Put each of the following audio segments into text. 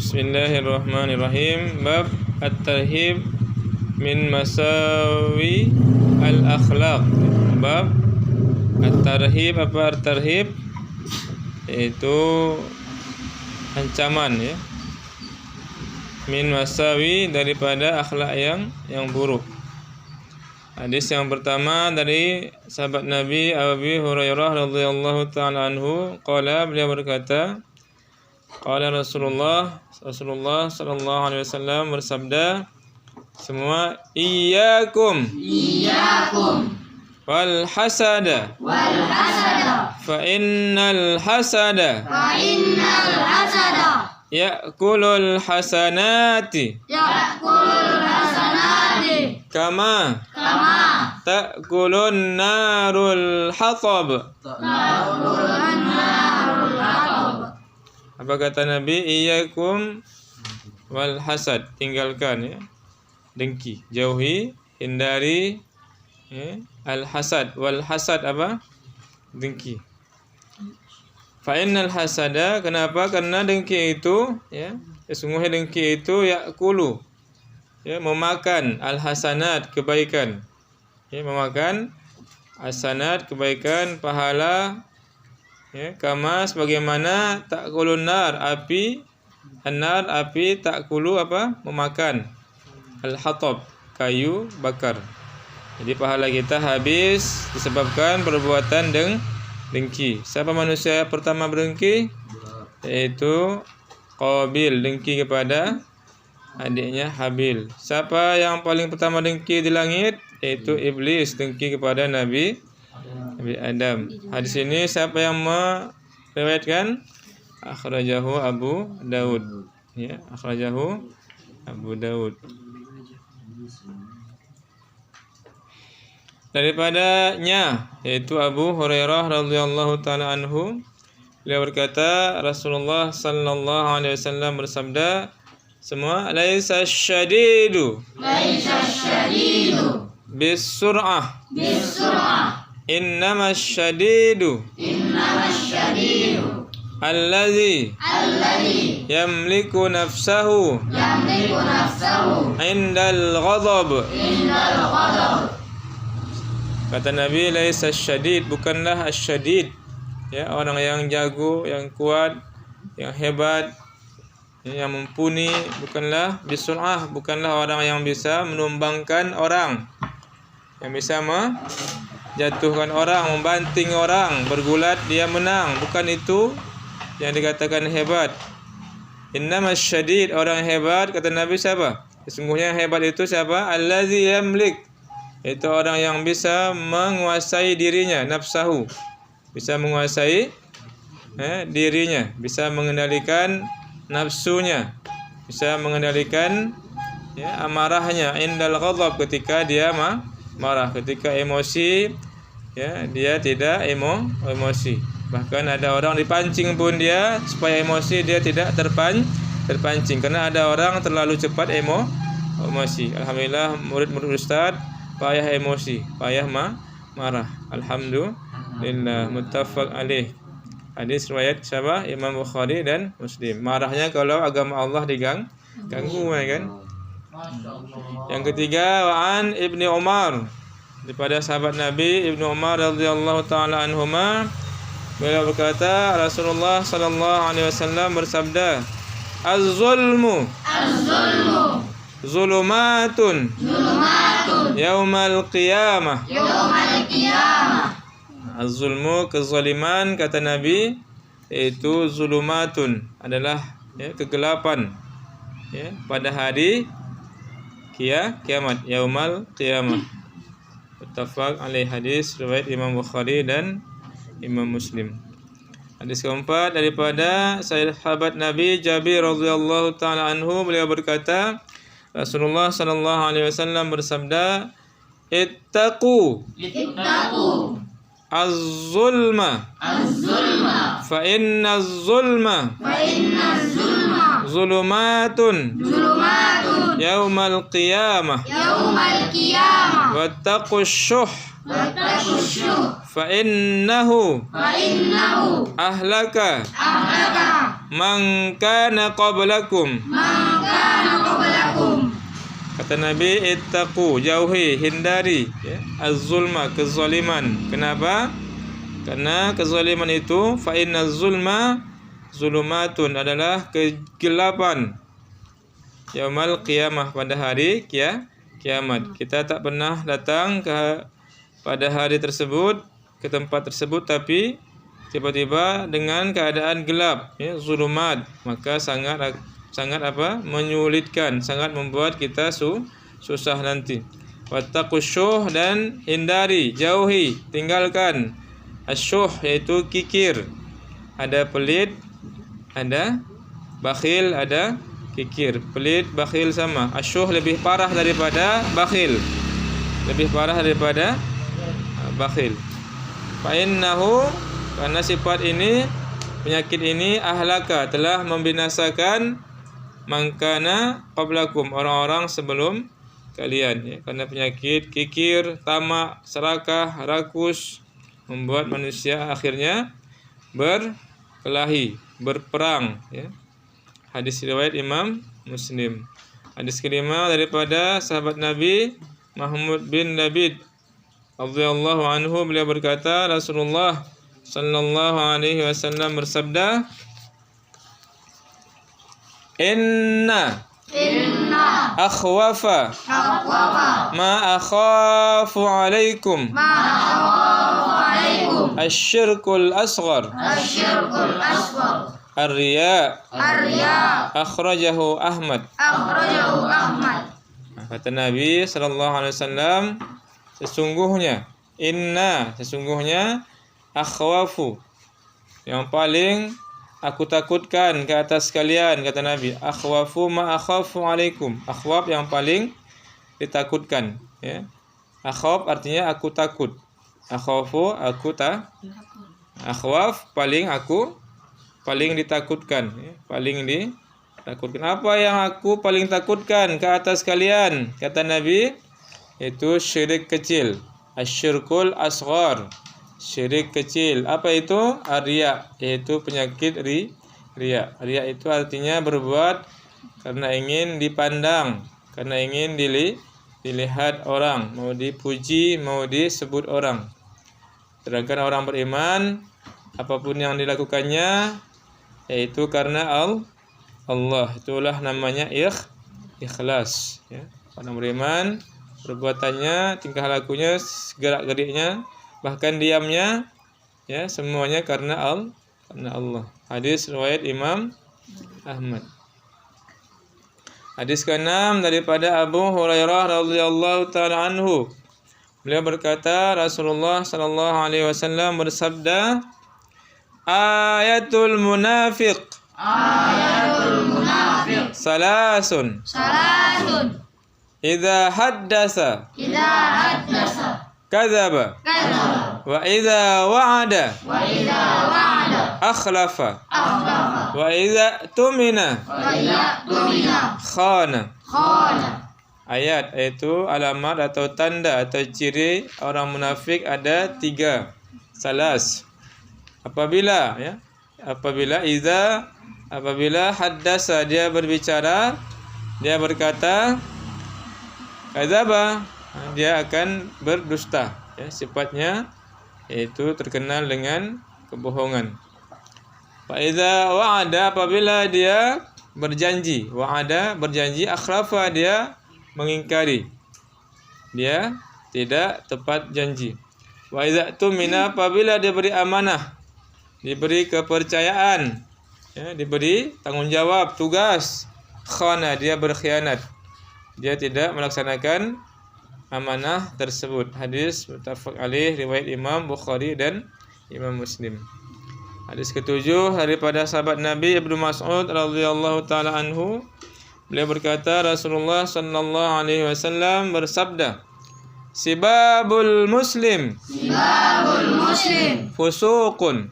Bismillahirrahmanirrahim. Bab at-tarhib min masawi al-akhlaq. Bab at-tarhib. Apa at-tarhib? Yaitu ancaman, ya. Min masawi, daripada akhlak yang buruk. Hadis yang pertama dari sahabat Nabi Abu Hurairah radhiyallahu taala anhu, qala, beliau berkata, qala Rasulullah sallallahu alaihi wasallam bersabda, semua iyyakum wal hasada fa innal hasada ya'kulul hasanati kama ta'kulun narul hatab. Apa kata Nabi? Iyyakum wal hasad, tinggalkan, ya, dengki, jauhi, hindari, ya, al hasad. Wal hasad apa? Dengki. Fa innal hasada, kenapa? Karena dengki itu, ya, sesungguhnya dengki itu ya'kulu, ya, memakan al hasanat, kebaikan, ya, memakan hasanat, kebaikan, pahala, ya, kama sebagaimana ta'kulun nar, api, an-nar, api, ta'kulu apa? Memakan al-hatab, kayu bakar. Jadi pahala kita habis disebabkan perbuatan dengki. Siapa manusia pertama berdengki? Yaitu Qabil, dengki kepada adiknya Habil. Siapa yang paling pertama dengki di langit? Yaitu iblis, dengki kepada Nabi Adam. Hadis ini siapa yang meriwayatkan? Akhrajahu Abu Daud. Ya, akhrajahu Abu Daud. Daripadanya, yaitu Abu Hurairah radhiyallahu taala anhu, beliau berkata, Rasulullah sallallahu alaihi wasallam bersabda, semua laisa syadidu bis-sur'ah innama syadidu allazi yamliku nafsahu indal ghadab. Kata Nabi, laisa syadid, bukanlah asyadid, ya, orang yang jago, yang kuat, yang hebat, yang mumpuni, bukanlah bisur'ah, bukanlah orang yang bisa menumbangkan orang, yang bisa menjatuhkan orang, membanting orang, bergulat dia menang. Bukan itu yang dikatakan hebat. Innamas syadid, orang hebat, kata Nabi, siapa? Sesungguhnya yang hebat itu siapa? Allazi yamlik, itu orang yang bisa menguasai dirinya, nafsahu, bisa menguasai dirinya, bisa mengendalikan nafsunya, bisa mengendalikan, ya, amarahnya, indal ghadab, ketika dia marah, ketika emosi, ya, dia tidak emosi. Bahkan ada orang dipancing pun dia supaya emosi dia tidak terpancing, karena ada orang terlalu cepat emosi. Alhamdulillah murid-murid ustaz payah emosi, payah marah. Alhamdulillah, muttafaq alaih. Hadis riwayat siapa? Imam Bukhari dan Muslim. Marahnya kalau agama Allah diganggu, ya kan? Yang ketiga, wa'an Ibni Umar, daripada sahabat Nabi Ibnu Umar radhiyallahu taala anhuma, beliau berkata, Rasulullah sallallahu alaihi wasallam bersabda, az-zulmu zulumatun yaumal qiyamah. Az-zulmu, kezaliman, kata Nabi, yaitu zulumatun, adalah, ya, kegelapan, ya, pada hari kiamat, yaumal qiyamah. Muttafaq alaih. Hadis riwayat Imam Bukhari dan Imam Muslim. Hadis keempat daripada sahabat Nabi Jabir radhiyallahu taala anhu, beliau berkata, Rasulullah sallallahu alaihi wasallam bersabda, ittaqu az-zulma fa inna az-zulma zulumatun yaumal qiyamah wattaqu syuh fa innahu ahlaka man kana qablakum. Kata Nabi, ittaqu, jauhi, hindari ya, az-zulma, kezaliman. Kenapa? Karena kezaliman itu fa inna zulma zulumatun, adalah kegelapan. Yaumal qiyamah, pada hari kiamat. Kita tak pernah datang pada hari tersebut, ke tempat tersebut, tapi tiba-tiba dengan keadaan gelap ya, zulumat, maka sangat menyulitkan, sangat membuat kita susah nanti. Wattaqusyuh, dan hindari, jauhi, tinggalkan asyuh, yaitu kikir. Ada pelit, ada bakhil, ada kikir. Pelit, bakhil sama. Asyuh lebih parah daripada bakhil. Lebih parah daripada bakhil. Fa innahu, karena sifat ini, penyakit ini, ahlaka, telah membinasakan mangkana qablakum, orang-orang sebelum kalian ya. Karena penyakit kikir, tamak, serakah, rakus membuat manusia akhirnya berkelahi, berperang ya. Hadis riwayat Imam Muslim. Hadis kelima daripada sahabat Nabi Mahmud bin Labid radhiyallahu anhu, beliau berkata, Rasulullah sallallahu alaihi wasallam bersabda, Inna akhwafa ma akhafu alaikum asyirkul asghar ar-riya akhrajahu Ahmad. Kata Nabi sallallahu alaihi wasallam, sesungguhnya akhwafu, yang paling aku takutkan ke atas kalian, kata Nabi. Akhwafu ma akhafu alaikum. Akhwaf, yang paling ditakutkan ya. Akhwaf artinya aku takut. Akhafu, aku akhwaf, paling ditakutkan ya. Paling ditakutkan. Apa yang aku paling takutkan ke atas kalian, kata Nabi, itu syirik kecil. Asyirkul asghar, syirik kecil. Apa itu? Riya, yaitu penyakit riya. Riya itu artinya berbuat karena ingin dipandang, karena ingin dilihat orang, mau dipuji, mau disebut orang. Sedangkan orang beriman, apapun yang dilakukannya yaitu karena Allah. Itulah namanya ikhlas ya. Orang beriman, perbuatannya, tingkah lakunya, gerak-geriknya, bahkan diamnya ya, semuanya karena Allah. Hadis riwayat Imam Ahmad. Hadis ke-6 daripada Abu Hurairah radhiyallahu taala anhu. Beliau berkata, Rasulullah sallallahu alaihi wasallam bersabda, Ayatul munafiq salasun idza haddasa kadzaba wa idza wa'ada akhlafa wa idza tumina khana. Ayat, yaitu alamat atau tanda atau ciri orang munafik ada 3. Salas. Apabila haddasa, dia berbicara, dia berkata, kadzaba, dia akan berdusta ya, sifatnya yaitu terkenal dengan kebohongan. Fa idza wa'ada, apabila dia berjanji, wa'ada berjanji, akhlafa, dia mengingkari, dia tidak tepat janji. Wa idza tumina, apabila dia beri amanah, diberi kepercayaan ya, diberi tanggung jawab, tugas, khana, dia berkhianat, dia tidak melaksanakan amanah tersebut. Hadis muttafaq alaih, riwayat Imam Bukhari dan Imam Muslim. Hadis ke-7 daripada sahabat Nabi Ibnu Mas'ud radhiyallahu taala anhu, beliau berkata, Rasulullah sallallahu alaihi wasallam bersabda, Sibabul muslim fusuqun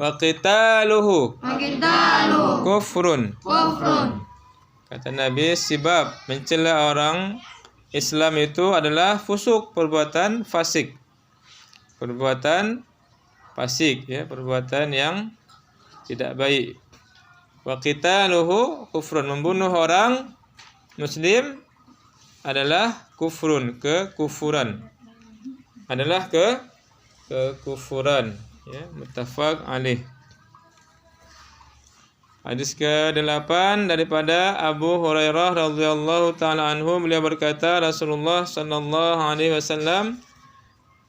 wa qitaluhu kufrun. Kata Nabi, sibab, mencela orang Islam itu adalah fusuk, perbuatan fasik. Perbuatan fasik ya, perbuatan yang tidak baik. Wa qitaluhu kufrun. Membunuh orang muslim adalah kufrun, kekufuran. Adalah kekufuran. Ya, muttafaq alaih. Hadis ke-8 daripada Abu Hurairah radhiyallahu taala anhu, beliau berkata Rasulullah sallallahu alaihi wasallam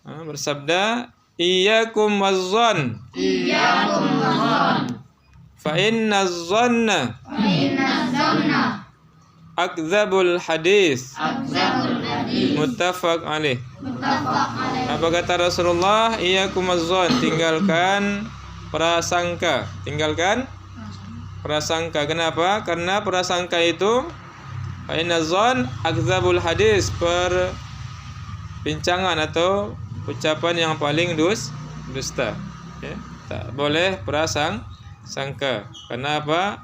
bersabda, "Iyyakum wazzan." Iyyakum wazzan. Fa inna az-zanna akdzabul hadis. Akdzabul hadis. Muttafaq alaih. Apa kata Rasulullah? Iyyakum wazzan, tinggalkan prasangka. Tinggalkan prasangka. Kenapa? Karena prasangka itu fa inna az-zann akdzabul hadis, perbincangan atau ucapan yang paling dusta. Ya, tak boleh prasangka. Karena apa?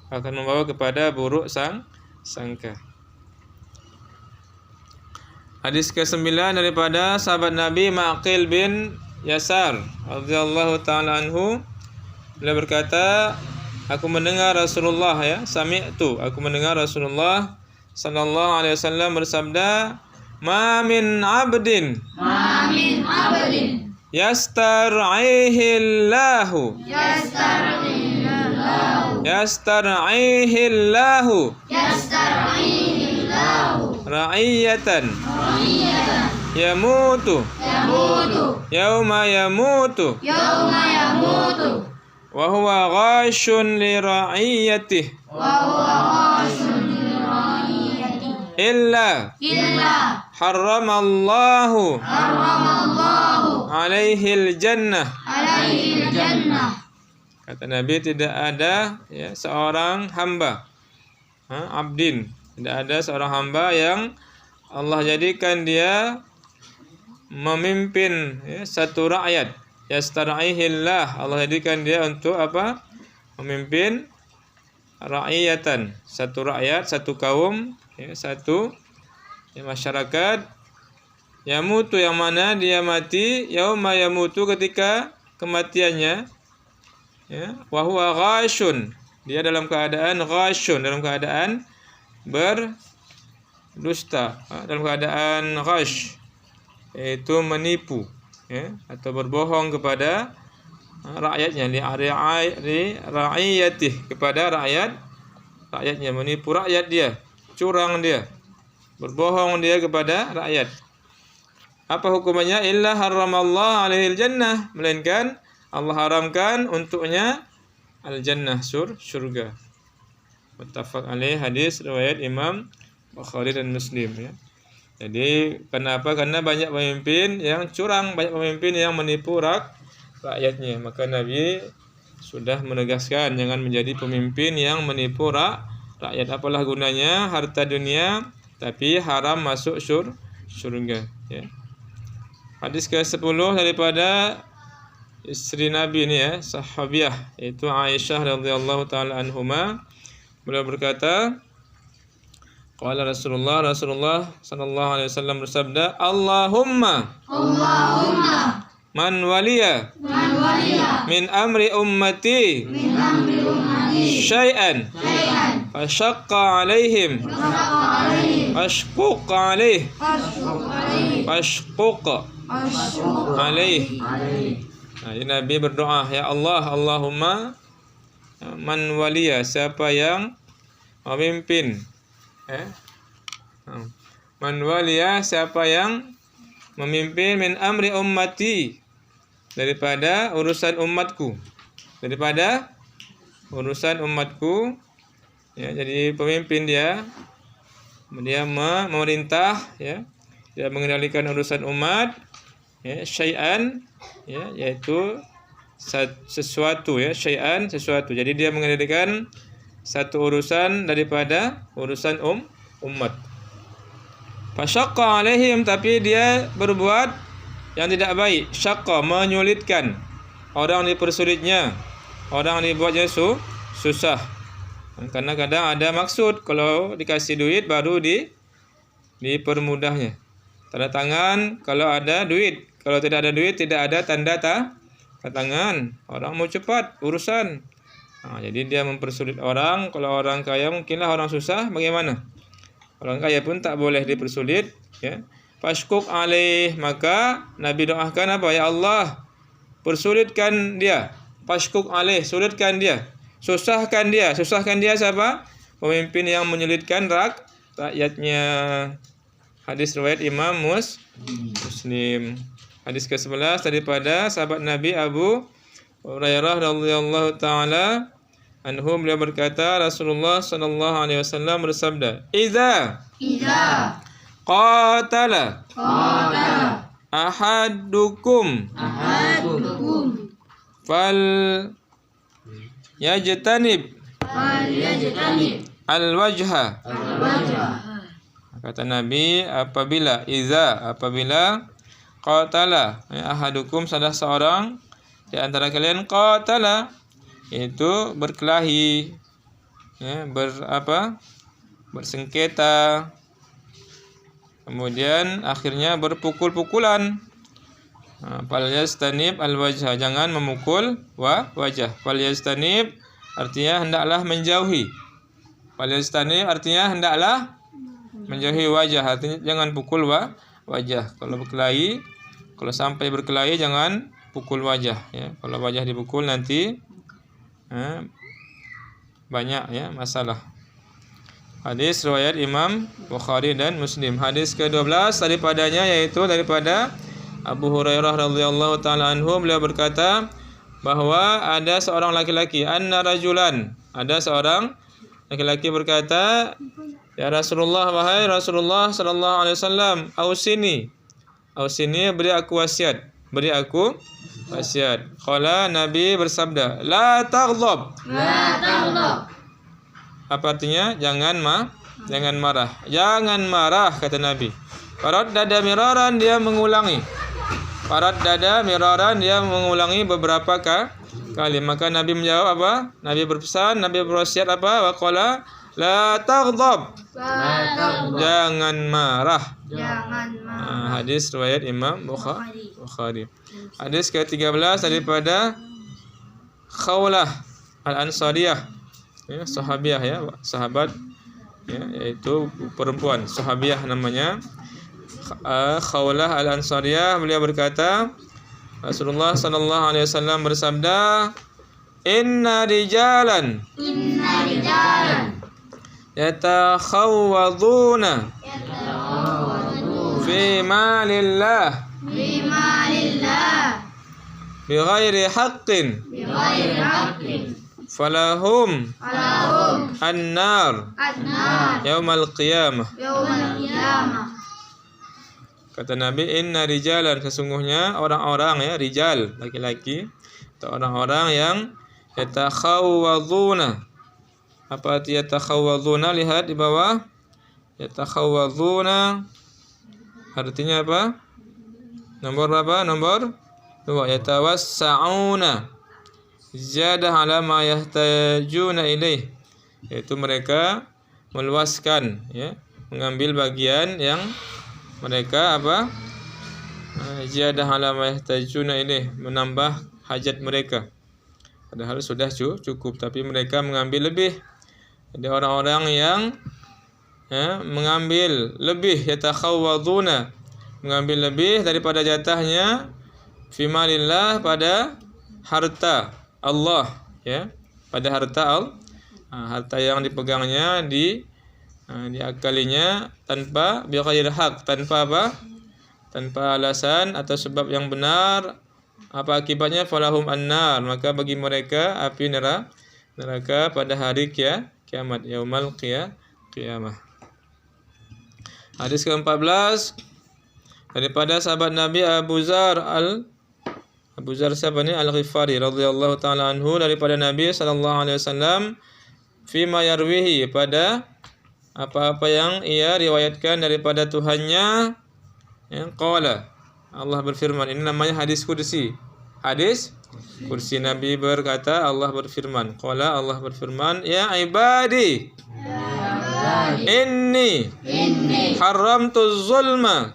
Akan membawa kepada buruk sangka. Hadis ke-9 daripada sahabat Nabi Maqil bin Yasar radhiyallahu taala anhu, beliau berkata, aku mendengar Rasulullah, aku mendengar Rasulullah sallallahu alaihi wasallam bersabda, ma min abdin yastar'ihillahu ra'iyatan yamutu yauma yamutu wa huwa ghashun li ra'iyatihi illa harramallahu alaihil jannah. Kata Nabi, tidak ada seorang hamba, abdin, tidak ada seorang hamba yang Allah jadikan dia memimpin satu rakyat. Yastar'ihillah, Allah jadikan dia untuk apa? Memimpin ra'iyatan, satu rakyat, satu kaum, satu masyarakat. Yamutu, yang mana dia mati, yauma yamutu, ketika kematiannya. Wa huwa ghashun, dia dalam keadaan ghashun, dalam keadaan berdusta, dalam keadaan ghash, yaitu menipu, atau berbohong kepada rakyatnya, li ra'iyatih, kepada rakyatnya, menipu rakyat dia, curang dia, berbohong dia kepada rakyat. Apa hukumannya? Illa harramallahu alaihil jannah, melainkan Allah haramkan untuknya al-jannah, surga. Muttafaq alaih, hadis riwayat Imam Bukhari dan Muslim. Jadi kenapa? Karena banyak pemimpin yang curang, banyak pemimpin yang menipu rakyatnya. Maka Nabi sudah menegaskan jangan menjadi pemimpin yang menipu rakyat. Apalah gunanya harta dunia tapi haram masuk surga. Hadis ke-10 daripada istri Nabi ini, sahabiah, yaitu Aisyah radhiyallahu taala anhuma. Beliau berkata, qala Rasulullah sallallahu alaihi wasallam bersabda, Allahumma man waliya min amri ummati syai'an fashaqqa alaihim fashquq alaih. Jadi Nabi berdoa, ya Allah, Allahumma man waliya, siapa yang memimpin, man waliya, siapa yang memimpin, min amri ummati, daripada urusan umatku, jadi pemimpin dia memerintah, dia mengendalikan urusan umat, syai'an, yaitu sesuatu, syai'an, sesuatu. Jadi dia mengendalikan satu urusan daripada urusan umat. Fasyaqqa alaihim, tapi dia berbuat yang tidak baik. Syaqqa, menyulitkan. Orang dipersulitnya, orang dibuatnya susah. Karena kadang ada maksud, kalau dikasih duit baru dipermudahnya. Tanda tangan kalau ada duit. Kalau tidak ada duit, tidak ada tanda tangan. Orang mau cepat urusan. Jadi dia mempersulit orang. Kalau orang kaya mungkinlah, orang susah bagaimana? Orang kaya pun tak boleh dipersulit, ya. Fashkuk alaih, maka Nabi doakan apa? Ya Allah, persulitkan dia. Fashkuk alaih, sulitkan dia. Susahkan dia. Susahkan dia siapa? Pemimpin yang menyulitkan rakyatnya. Hadis riwayat Imam Muslim. Hadis ke-11 daripada sahabat Nabi Abu Hurairah radhiyallahu taala anhu, beliau berkata, Rasulullah sallallahu alaihi wasallam bersabda, Iza qatala ahadukum fal yajtanib al wajha. Kata Nabi, apabila qatala, ahadukum, salah seorang di antara kalian, qatala itu berkelahi, ya, bersengketa, kemudian akhirnya berpukul-pukulan. Fal yastanib al wajha, jangan memukul wajah. Fal yastanib artinya hendaklah menjauhi. Fal yastanib artinya hendaklah menjauhi wajah, artinya jangan pukul wajah. Kalau berkelahi, kalau sampai berkelahi jangan pukul wajah, ya. Kalau wajah dipukul nanti banyak, ya, masalah. Hadis riwayat Imam Bukhari dan Muslim. Hadis ke-12 daripadanya, yaitu daripada Abu Hurairah radhiyallahu taala anhu, beliau berkata bahwa ada seorang laki-laki, anna rajulan, ada seorang laki-laki berkata, ya Rasulullah, wahai Rasulullah sallallahu alaihi wasallam, ausini, beri aku wasiat, Qala, Nabi bersabda, la taghdab. Apa artinya? Jangan marah. Jangan marah, kata Nabi. Faraddada miraran, dia mengulangi. Beberapa kali. Maka Nabi menjawab apa? Nabi berpesan, Nabi berwasiat apa? Wa qala la taghdab. Jangan marah. Hadis riwayat Imam Bukhari. Hadis ke-13 daripada Khawlah Al-Ansariyah, ya, sahabiah, ya, sahabat, ya, yaitu perempuan, sahabiah namanya, Khawlah Al-Ansariyah. Beliau berkata, Rasulullah sallallahu alaihi wasallam bersabda, Inna rijalan yatakhawwaduna fi malillah bighairi haqqin falahum an-nar yaumal qiyamah. Kata Nabi, inna rijalan, sesungguhnya orang-orang, ya, rijal, laki-laki, atau orang-orang yang yatakhawwaduna. Apa arti yatakhawwaduna? Lihat di bawah. Yatakhawwaduna artinya apa? Nomor berapa? Nomor 2. Yatawassa'una ziyadah ala ma yahtajuna ilaih, yaitu mereka meluaskan, ya, mengambil bagian yang mereka apa? Ziyadah ala ma yahtajuna ilaih, menambah hajat mereka. Padahal sudah cukup, tapi mereka mengambil lebih. Jadi orang-orang yang, ya, mengambil lebih, yatakhawwaduna, mengambil lebih daripada jatahnya, fi malillah, pada harta Allah, ya, pada harta harta yang dipegangnya, diakalinya tanpa bighairi haq, tanpa apa? Tanpa alasan atau sebab yang benar. Apa akibatnya? Falahum annar, maka bagi mereka api neraka pada hari kiamat, yaumal qiyamah. Hadis ke-14 daripada sahabat Nabi Abu Zar siapa ni? Al-Ghifari radhiyallahu taala anhu, daripada Nabi sallallahu alaihi wasallam, fima yarwihi, pada apa-apa yang ia riwayatkan daripada Tuhannya, yang qala, Allah berfirman. Ini namanya hadis kursi. Hadis kursi. Nabi berkata, Allah berfirman. Qala, Allah berfirman, ya ibadi, inni haramtu zulma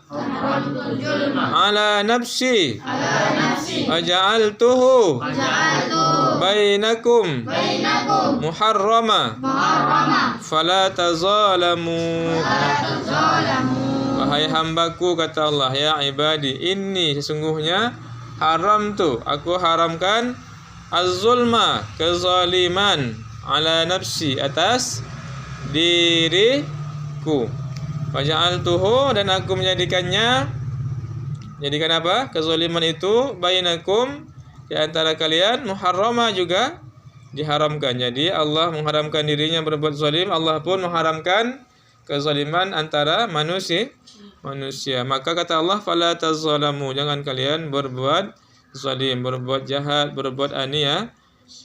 ala nafsi wa ja'altuhu bainakum muharrama fala tazalamu. Wahai hambaku, kata Allah, ya ibadi, ini sesungguhnya haram tu, aku haramkan az-zulma, kezaliman, ala nafsi, atas diriku. Faja'altuhu, dan aku menjadikannya, jadikan apa? Kezaliman itu bainakum, di antara kalian, muharrama, juga diharamkan. Jadi Allah mengharamkan dirinya berbuat zalim, Allah pun mengharamkan kezaliman antara manusia. Maka kata Allah, fala tazalamu, jangan kalian berbuat zalim, berbuat jahat, berbuat aniaya.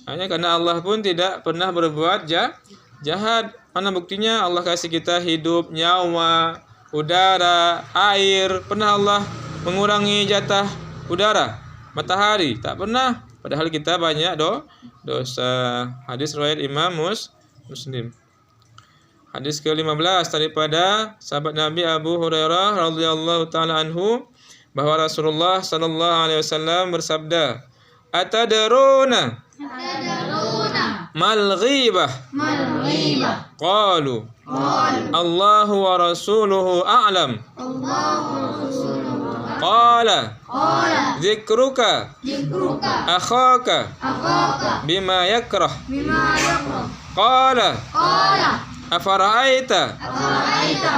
Hanya karena Allah pun tidak pernah berbuat jahat. Mana buktinya? Allah kasih kita hidup, nyawa, udara, air. Pernah Allah mengurangi jatah udara, matahari? Tak pernah. Padahal kita banyak dosa. Hadis riwayat Imam Muslim. Hadis ke-15 daripada sahabat Nabi Abu Hurairah radhiyallahu taala anhu, bahwa Rasulullah sallallahu alaihi wasallam bersabda, "Atadruna mal ghibah?" Qalu Allahu wa rasuluhu a'lam. Qala dzikruka akhaka bima yakrah. Qala afara'aita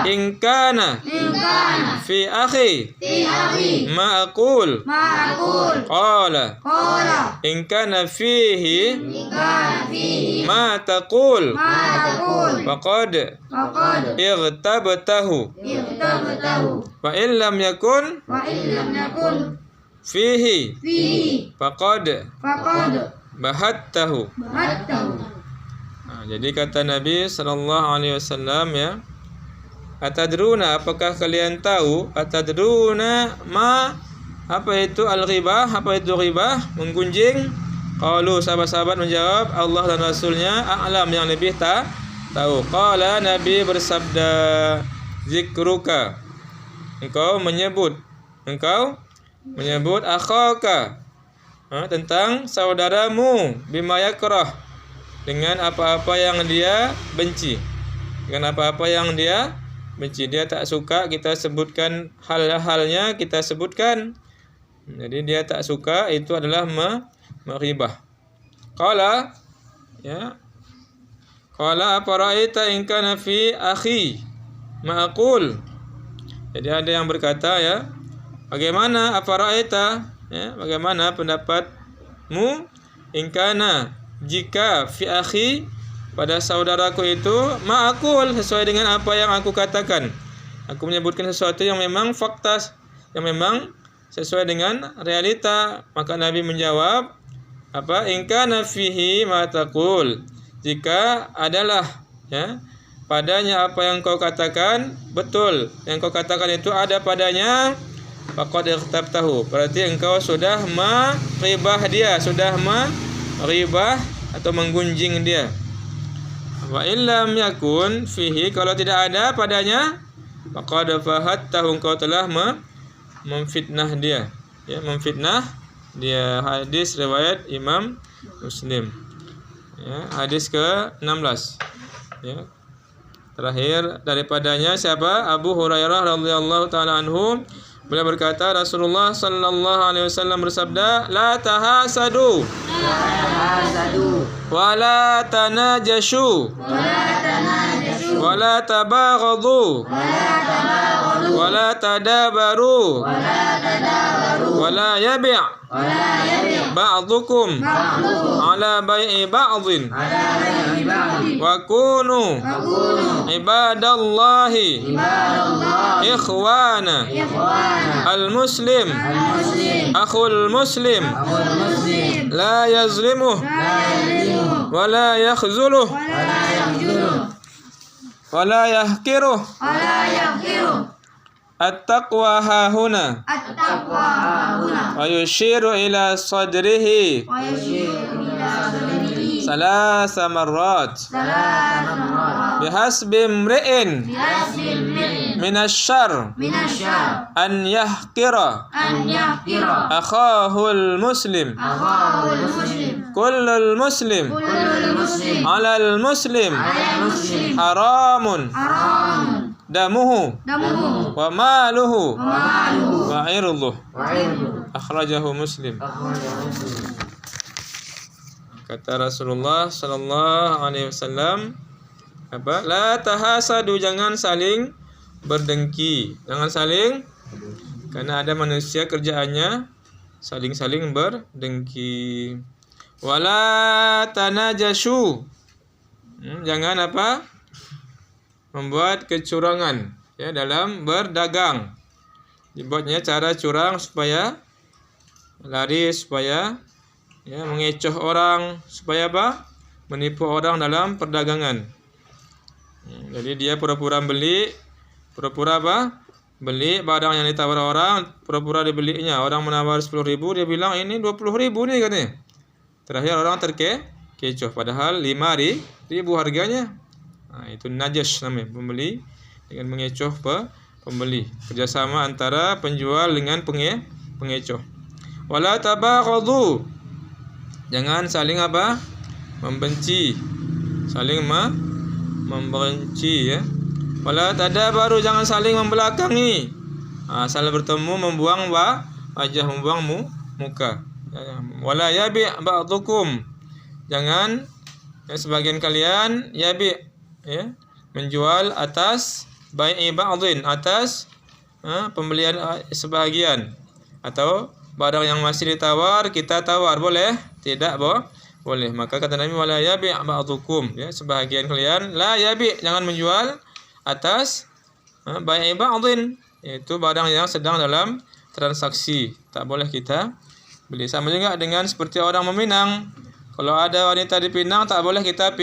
in kana fi akhi ma aqul. Qala in kana fihi ma taqul faqad ightabtahu wa in lam yakun fihi faqad bahattahu. Jadi kata Nabi sallallahu alaihi wasallam, ya, atadruna, apakah kalian tahu? Atadruna ma, apa itu al-ghibah? Apa itu ghibah? Menggunjing. Qalu, sahabat-sahabat menjawab, Allah dan Rasulnya a'lam, yang lebih tahu. Qala, Nabi bersabda, zikruka, engkau menyebut akhaka, tentang saudaramu, bima yakrah, dengan apa-apa yang dia benci. Dengan apa-apa yang dia benci, dia tak suka kita sebutkan hal-halnya, kita sebutkan. Jadi dia tak suka, itu adalah meribah. Qala, ya, qala afara'aita in kana fi akhi ma'qul. Jadi ada yang berkata, ya, bagaimana afara'aita, ya, bagaimana pendapatmu, in kana, jika fi akhi, pada saudaraku itu, ma'akul, sesuai dengan apa yang aku katakan. Aku menyebutkan sesuatu yang memang fakta, yang memang sesuai dengan realita. Maka Nabi menjawab, apa? In kana fihi ma taqul, jika adalah, ya, padanya apa yang kau katakan betul, yang kau katakan itu ada padanya, faqad ightabtahu, berarti engkau sudah meribah dia, sudah meribah atau menggunjing dia. Wa illam yakun fihi, kalau tidak ada padanya, faqad fahattahu, engkau telah memfitnah dia, ya, memfitnah dia. Hadis riwayat Imam Muslim, ya, hadis ke-16, ya. Terakhir daripadanya siapa? Abu Hurairah radhiyallahu taala anhu, beliau berkata, Rasulullah sallallahu alaihi wasallam bersabda, la tahasadu wala tanajashu wala tabaghadu wala tadabaru wala yabi' ba'dukum ala bai'i ba'dhin wa kunu ibadallahi ikhwana al-muslim akhul muslim la yazlimuh wa la yakhzuluh wa la yahkiruh. At-taqwa hahuna wa yushiru ila sadrihi salasa marrat bihasbi imri'in minasyarr an yahkira akhahul muslim Kullul muslim alal muslim haramun damuhu wa maluhu wa irduh. Akhrajahu Muslim. Kata Rasulullah sallallahu alaihi wasallam, apa? La tahasadu, jangan saling berdengki. Jangan saling, karena ada manusia kerjaannya saling-saling berdengki. Wala tanajashu. Jangan apa? Membuat kecurangan ya dalam berdagang. Dibuatnya cara curang supaya laris, supaya ya mengecoh orang, supaya apa? Menipu orang dalam perdagangan. Jadi dia pura-pura beli, pura-pura apa? Beli barang yang ditawar orang, pura-pura dibelinya. Orang menawar 10.000, dia bilang ini 20.000 nih katanya. Terakhir orang terkecoh, padahal 5.000 harganya. Nah, itu najas namanya, pembeli dengan mengecoh pembeli. Kerjasama antara penjual dengan pengecoh. Wala tabaghadu. Jangan saling apa? Membenci. Saling membenci ya. Wala tadabaru, jangan saling membelakangi. Saling bertemu membuang wajah, membuang muka. Wala yabi ba'dukum. Jangan sebagian kalian yabi ya, menjual atas bai'i ba'dhin, atas pembelian sebahagian, atau barang yang masih ditawar kita tawar, boleh? Tidak boleh. Maka kata Nabi, wala yabi' ba'dukum ya, sebahagian kalian la yabi', jangan menjual atas bai'i ba'dhin, yaitu barang yang sedang dalam transaksi, tak boleh kita beli. Sama juga dengan seperti orang meminang. Kalau ada wanita dipinang, tak boleh kita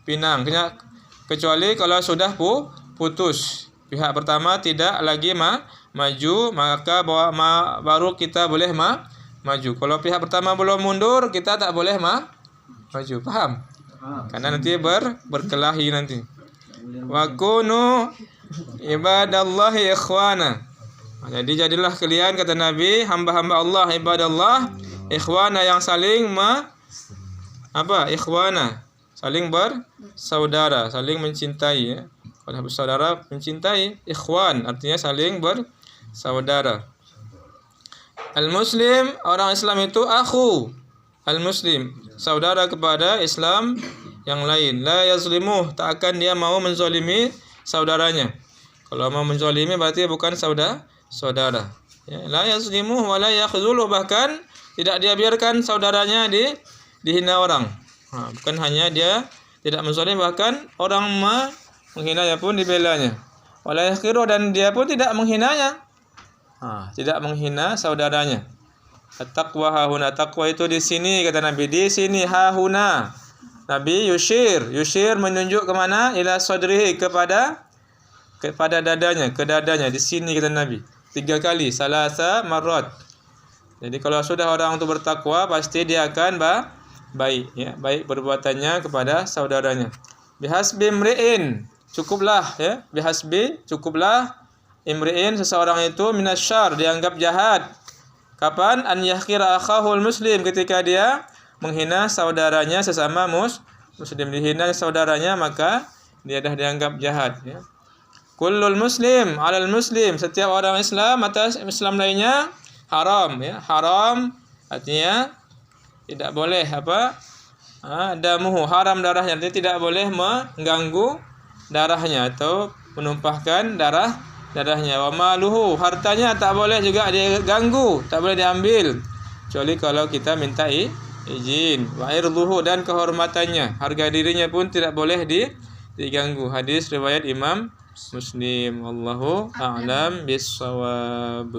pinang, kecuali kalau sudah putus, pihak pertama tidak lagi maju, maka baru kita boleh maju. Kalau pihak pertama belum mundur, kita tak boleh maju. Paham? Karena nanti berkelahi nanti. Wa kunu ibadallahi ikhwana. Jadi jadilah kalian, kata Nabi, hamba-hamba Allah, ibadallah, ikhwana, yang saling ikhwana, saling bersaudara, saling mencintai ya. Kalau bersaudara mencintai, ikhwan artinya saling bersaudara. Al-muslim, orang Islam itu akhu al-muslim, saudara kepada Islam yang lain. La yazlimuh, tak akan dia mau menzalimi saudaranya. Kalau mau menzalimi berarti bukan saudara. Ya, la yazlimuh wa la yakhzuluh, bahkan tidak dia biarkan saudaranya dihina orang. Bukan hanya dia tidak menzalim, bahkan orang menghinanya pun dibelanya. Wala yakhqiru, dan dia pun tidak menghinanya. Tidak menghina saudaranya. At-taqwa hahuna, taqwa itu di sini, kata Nabi, di sini, hahuna. Nabi yushir menunjuk ke mana? Ila sadrihi, kepada dadanya, ke dadanya, di sini, kata Nabi. 3 kali, salasa marrat. Jadi kalau sudah orang itu bertakwa, pasti dia akan baik ya, baik perbuatannya kepada saudaranya. Bihasbi imri'in, cukuplah ya, bihasbi, cukuplah, imri'in, seseorang itu, minasyar, dianggap jahat. Kapan? An yahqira akhahul muslim, ketika dia menghina saudaranya sesama muslim. Dihina saudaranya, maka dia dah dianggap jahat ya. Kullul muslim alal muslim, setiap orang Islam atas Islam lainnya haram ya. Haram artinya tidak boleh damuhu, haram darahnya, artinya tidak boleh mengganggu darahnya atau menumpahkan darahnya. Wa maluhu, hartanya tak boleh juga diganggu, tak boleh diambil, kecuali kalau kita minta izin. Wa irduhu, dan kehormatannya, harga dirinya pun tidak boleh diganggu. Hadis riwayat Imam Muslim. Wallahu a'lam bissawab.